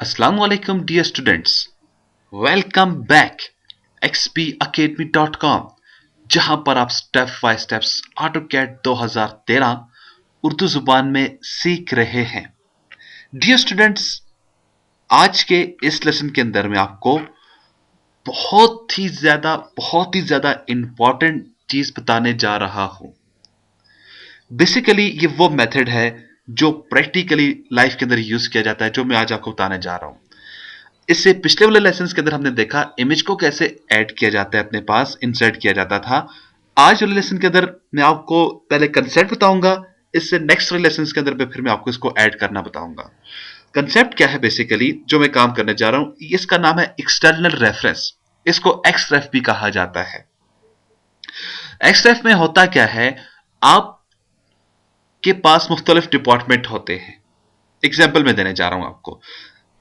Assalamualaikum dear students. Welcome back xpacademy.com जहां पर आप step by steps AutoCAD 2013 Urdu जुबान में सीख रहे हैं। डियर स्टूडेंट्स, आज के इस लेसन के अंदर मैं आपको बहुत ही ज्यादा इंपॉर्टेंट चीज बताने जा रहा हूं। बेसिकली ये वो मेथड है जो प्रैक्टिकली लाइफ के अंदर यूज किया जाता है, जो मैं आज आपको बताने जा रहा हूं। इससे पिछले वाले लेसन के अंदर हमने देखा इमेज को कैसे ऐड किया जाता है, अपने पास इंसर्ट किया जाता था। आज वाले लेसन के अंदर मैं आपको पहले कंसेप्ट बताऊंगा, इससे नेक्स्ट वाले लेसन के अंदर फिर मैं आपको इसको ऐड करना बताऊंगा। कंसेप्ट क्या है बेसिकली जो मैं काम करने जा रहा हूं, इसका नाम है एक्सटर्नल रेफरेंस। इसको एक्सरेफ भी कहा जाता है। एक्सरेफ में होता क्या है, आपके पास मुख्तलिफ डिपार्टमेंट होते हैं। एग्जाम्पल मैं देने जा रहा हूं आपको।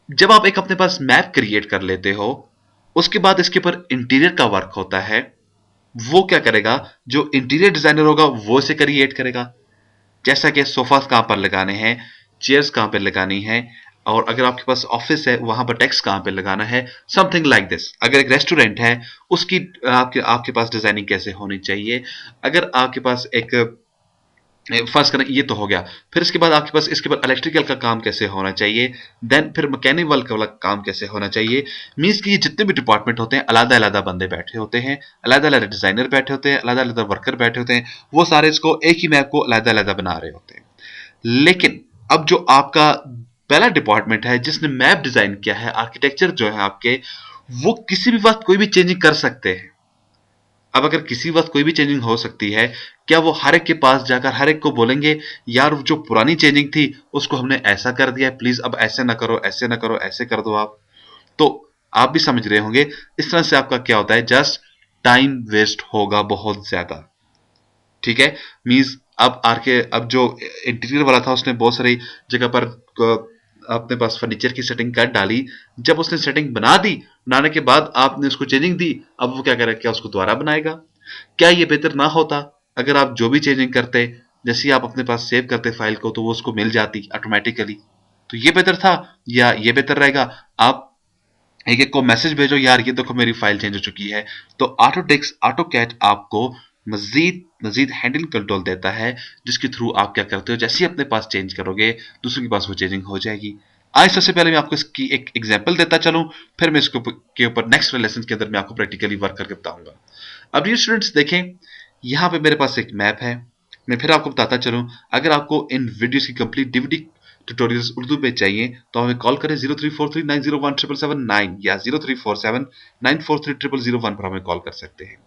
जब आप एक अपने पास मैप क्रिएट कर लेते हो, उसके बाद इसके ऊपर इंटीरियर का वर्क होता है। वो क्या करेगा, जो इंटीरियर डिजाइनर होगा वो इसे क्रिएट करेगा। जैसा कि सोफा कहां पर लगाने हैं, चेयर्स कहां पर लगानी है, और अगर आपके पास ऑफिस है वहां पर टेक्स्ट कहां पर लगाना है, समथिंग लाइक दिस। अगर एक रेस्टोरेंट है, उसकी आपके पास डिजाइनिंग कैसे होनी चाहिए। अगर आपके पास एक फर्स्ट करें, ये तो हो गया। फिर इसके बाद आपके पास इसके बाद इलेक्ट्रिकल का काम कैसे होना चाहिए, देन फिर मैकेनिकल का काम कैसे होना चाहिए। मींस कि ये जितने भी डिपार्टमेंट होते हैं, अलग अलग बंदे बैठे होते हैं, अलग अलग डिजाइनर बैठे होते हैं, अलग अलग वर्कर बैठे होते हैं। वो सारे इसको एक ही मैप को अलग अलग बना रहे होते हैं। लेकिन अब जो आपका पहला डिपार्टमेंट है जिसने मैप डिजाइन किया है, आर्किटेक्चर जो है आपके, वो किसी भी वक्त कोई भी चेंजिंग कर सकते हैं। अब अगर किसी वक्त कोई भी चेंजिंग हो सकती है, क्या वो हर एक के पास जाकर हर एक को बोलेंगे यार जो पुरानी चेंजिंग थी उसको हमने ऐसा कर दिया है, प्लीज अब ऐसे ना करो, ऐसे ना करो, ऐसे कर दो आप। तो आप भी समझ रहे होंगे, इस तरह से आपका क्या होता है, जस्ट टाइम वेस्ट होगा बहुत ज्यादा। ठीक है। मींस अब जो इंटीरियर वाला था उसने बहुत सारी जगह पर अपने पास फर्नीचर की सेटिंग कर डाली। जब उसने सेटिंग बना दी, बनाने के बाद आपने उसको चेंजिंग दी, अब वो क्या करेगा, क्या उसको दोबारा बनाएगा। क्या ये बेहतर ना होता अगर आप जो भी चेंजिंग करते, जैसे ही आप अपने पास सेव करते फाइल को, तो वो उसको मिल जाती ऑटोमेटिकली। तो ये बेहतर था या ये बेहतर रहेगा, आप एक एक को मैसेज भेजो यार ये देखो मेरी फाइल चेंज हो चुकी है। तो ऑटोकैड आपको मजीद मजीद हैंडल कंट्रोल देता है, जिसके थ्रू आप क्या करते हो, जैसे ही अपने पास चेंज करोगे दूसरों के पास वो चेंजिंग हो जाएगी। आज सबसे पहले मैं आपको इसकी एक एग्जांपल देता चलूं, फिर मैं इसको के ऊपर नेक्स्ट लेसन के अंदर मैं आपको प्रैक्टिकली वर्क करके बताऊंगा। अब ये स्टूडेंट्स देखें, यहाँ पे मेरे पास एक मैप है। मैं फिर आपको बताता चलूं, अगर आपको इन वीडियोस की कंप्लीट डीवीडी ट्यूटोरियल्स उर्दू में चाहिए तो हमें कॉल करें 0343901779 या 0347943001 पर हमें कॉल कर सकते हैं।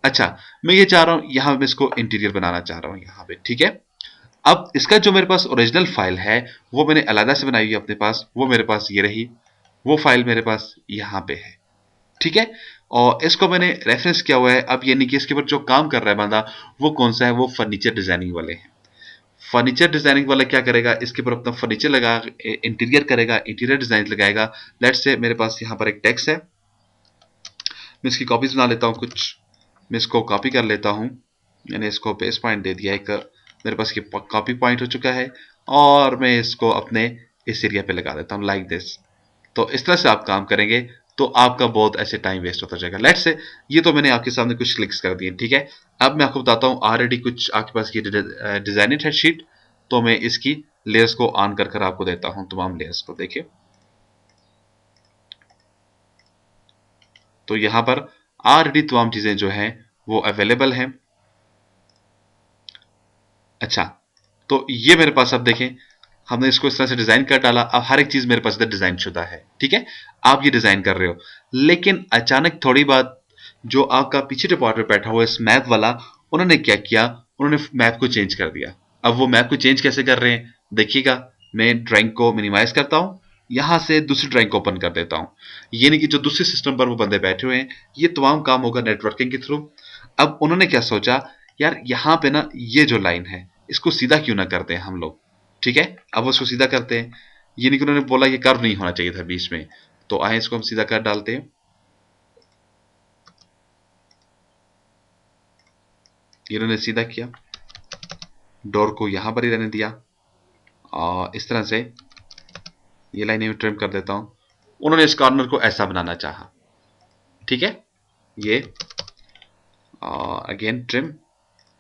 अच्छा, मैं ये चाह रहा हूं, यहां मैं इसको इंटीरियर बनाना चाह रहा हूं यहां पे। ठीक है। अब इसका जो मेरे पास ओरिजिनल फाइल है वो मैंने अलग से बनाई हुई है अपने पास, वो मेरे पास ये रही। वो फाइल मेरे पास यहां पे है। ठीक है। और इसको मैंने रेफरेंस किया हुआ है। अब यानी कि इसके ऊपर जो काम कर रहा है बंदा, वो कौन सा है, वो फर्नीचर डिजाइनिंग वाले हैं। फर्नीचर डिजाइनिंग वाला क्या करेगा, इसके ऊपर अपना फर्नीचर लगा, इंटीरियर करेगा, इंटीरियर डिजाइन लगाएगा। लेट्स से मेरे पास यहाँ पर एक टेक्स्ट है, मैं इसकी कॉपीज बना लेता हूँ कुछ। मैं इसको कॉपी कर लेता हूँ। मैंने इसको बेस पॉइंट दे दिया, एक मेरे पास ये कॉपी पॉइंट हो चुका है, और मैं इसको अपने इस एरिया पे लगा देता हूँ लाइक दिस। तो इस तरह से आप काम करेंगे तो आपका बहुत ऐसे टाइम वेस्ट होता जाएगा। लेट्स से ये तो मैंने आपके सामने कुछ क्लिक्स कर दिए। ठीक है। अब मैं आपको बताता हूँ, ऑलरेडी कुछ आपके पास ये डिजाइनेड है शीट, तो मैं इसकी लेयर्स को ऑन कर कर आपको देता हूं, तमाम लेयर्स को। देखिए, तो यहां पर ऑलरेडी तमाम चीजें जो हैं वो अवेलेबल हैं। अच्छा, तो ये मेरे पास, अब देखें हमने इसको इस तरह से डिजाइन कर डाला। अब हर एक चीज मेरे पास इधर डिजाइन शुदा है। ठीक है। आप ये डिजाइन कर रहे हो, लेकिन अचानक थोड़ी बात, जो आपका पीछे डिपार्टमेंट बैठा हुआ है इस मैप वाला, उन्होंने क्या किया, उन्होंने मैप को चेंज कर दिया। अब वो मैप को चेंज कैसे कर रहे हैं देखिएगा। मैं ड्राइंग को मिनिमाइज करता हूं, यहां से दूसरी ड्राइंग को ओपन कर देता हूं। ये नहीं कि जो दूसरे सिस्टम पर वो बंदे बैठे हुए हैं, ये तमाम काम होगा नेटवर्किंग के थ्रू। अब उन्होंने क्या सोचा, यार यहां पे ना ये जो लाइन है इसको सीधा क्यों ना करते हैं हम लोग। ठीक है। अब उसको सीधा करते हैं। ये नहीं कि उन्होंने बोला ये कर्व नहीं होना चाहिए था बीच में, तो आए इसको हम सीधा कर डालते हैं। इन्होंने सीधा किया, डोर को यहां पर ही रहने दिया, और इस तरह से ये लाइन में ट्रिम कर देता हूं। उन्होंने इस कॉर्नर को ऐसा बनाना चाहा, ठीक है, ये अगेन ट्रिम,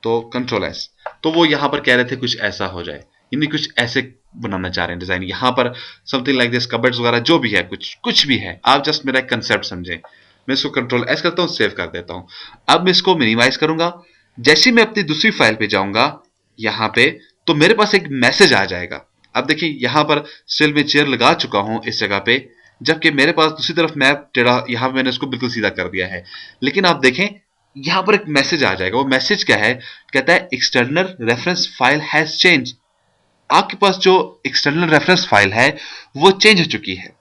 तो कंट्रोल एस, तो वो यहां पर कह रहे थे कुछ ऐसा हो जाए, यानी कुछ ऐसे बनाना चाह रहे हैं डिजाइन, यहां पर समथिंग लाइक दिस, कबर्ड्स वगैरह जो भी है, कुछ भी है, आप जस्ट मेरा एक कंसेप्ट समझे। मैं इसको कंट्रोल एस करता हूं, सेव कर देता हूं। अब मैं इसको मिनिमाइज करूंगा, जैसे ही मैं अपनी दूसरी फाइल पे जाऊंगा यहां पे, तो मेरे पास एक मैसेज आ जाएगा। अब देखिए यहां पर स्टिल में चेयर लगा चुका हूं इस जगह पे, जबकि मेरे पास दूसरी तरफ मैप टेढ़ा, यहां पे मैंने इसको बिल्कुल सीधा कर दिया है, लेकिन आप देखें यहां पर एक मैसेज आ जाएगा। वो मैसेज क्या है, कहता है external reference file has change. आपके पास जो एक्सटर्नल रेफरेंस फाइल है वो चेंज हो चुकी है,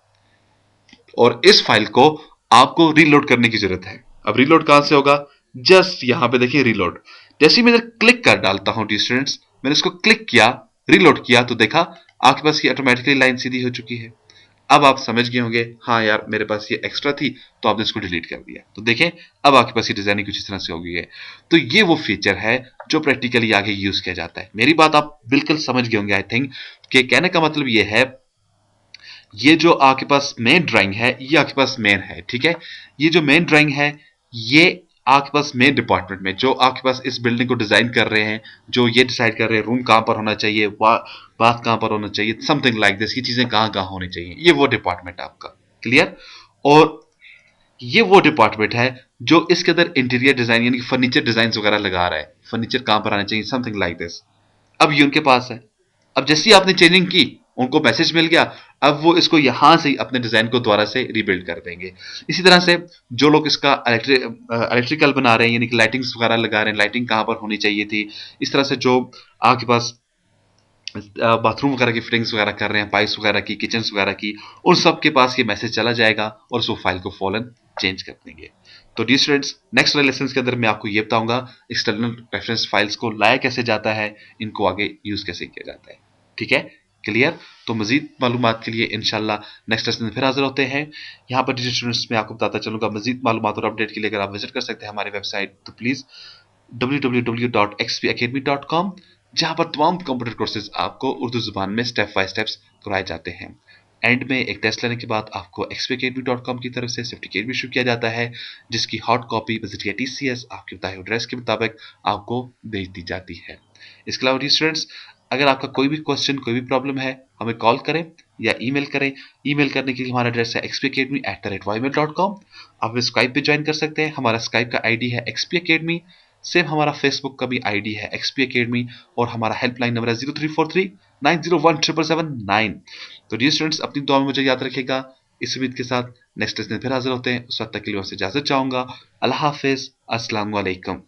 और इस फाइल को आपको रीलोड करने की जरूरत है। अब रीलोड कहां से होगा, जस्ट यहां पे देखिए रीलोड, जैसे ही मैं क्लिक कर डालता हूं स्टूडेंट्स, मैंने इसको क्लिक किया, रीलोड किया, तो देखा आपके पास ये ऑटोमेटिकली लाइन सीधी हो चुकी है। अब आप समझ गए होंगे, हाँ यार मेरे पास ये एक्स्ट्रा थी तो आपने इसको डिलीट कर दिया, तो देखें अब आपके पास ये डिजाइनिंग कुछ इस तरह से हो गई है। तो ये वो फीचर है जो प्रैक्टिकली आगे यूज किया जाता है। मेरी बात आप बिल्कुल समझ गए होंगे आई थिंक, कि कहने का मतलब ये है, ये जो आपके पास मेन ड्राइंग है ये आपके पास मेन है, ठीक है, ये जो मेन ड्राइंग है ये आपके पास मेन डिपार्टमेंट में जो आपके पास इस बिल्डिंग को डिजाइन कर रहे हैं, जो ये डिसाइड कर रहे हैं रूम कहां पर होना चाहिए, बाथ कहां पर होना चाहिए, समथिंग लाइक दिस, ये चीजें कहां कहां होनी चाहिए, ये वो डिपार्टमेंट है आपका, क्लियर। और ये वो डिपार्टमेंट है जो इसके अंदर इंटीरियर डिजाइन यानी फर्नीचर डिजाइन वगैरह लगा रहा है, फर्नीचर कहां पर आना चाहिए, समथिंग लाइक दिस। अब ये उनके पास है, अब जैसे ही आपने चेंजिंग की उनको मैसेज मिल गया, अब वो इसको यहां से अपने डिजाइन को दोबारा से रीबिल्ड कर देंगे। इसी तरह से जो लोग इसका इलेक्ट्रिकल बना रहे हैं यानी कि लाइटिंग्स वगैरह लगा रहे हैं, लाइटिंग कहां पर होनी चाहिए थी, इस तरह से जो आपके पास बाथरूम वगैरह की फिटिंग्स वगैरह कर रहे हैं, पाइप्स वगैरह की, किचन वगैरह की, उन सब के पास ये मैसेज चला जाएगा और उस फाइल को फॉलन चेंज कर देंगे। तो डी स्टूडेंट्स, नेक्स्ट वाले लेसन के अंदर मैं आपको ये बताऊंगा एक्सटर्नल रेफरेंस फाइल्स को लाया कैसे जाता है, इनको आगे यूज कैसे किया जाता है, ठीक है, क्लियर। तो मजीद मालूमात के लिए इंशाल्लाह नेक्स्ट लेसन में फिर हाजिर होते हैं। यहाँ पर डी स्टूडेंट्स मैं आपको बताता चलूंगा, मजीद मालूमात और अपडेट के लिए अगर आप विजिट कर सकते हैं हमारी वेबसाइट, तो प्लीज www.xpacademy.com, जहां पर तमाम कंप्यूटर कोर्सेज आपको उर्दू जुबान में स्टेप बाय स्टेप्स कराए जाते हैं। एंड में एक टेस्ट लेने के बाद आपको xpacademy.com की तरफ से सर्टिफिकेट भी इशू किया जाता है, जिसकी हॉट कॉपी विजिट TCS आपके बताए हुए एड्रेस के मुताबिक आपको भेज दी जाती है। इसके अलावा स्टूडेंट्स, अगर आपका कोई भी क्वेश्चन, कोई भी प्रॉब्लम है, हमें कॉल करें या ईमेल करें। ईमेल करने के लिए हमारा एड्रेस है xpacademy@ymail.com। आप स्काइप पे ज्वाइन कर सकते हैं, हमारा स्काइप का आईडी है xpacademy। सेम हमारा फेसबुक का भी आईडी है XP Academy, और हमारा हेल्पलाइन नंबर है 0343901779। तो डियर स्टूडेंट्स, अपनी दुआ में मुझे याद रखिएगा। इस उम्मीद के साथ नेक्स्ट लेसन फिर हाजिर होते हैं, उस वक्त तक के लिए आपसे इजाजत चाहूंगा। अल्लाह हाफिज, अस्सलाम वालेकुम।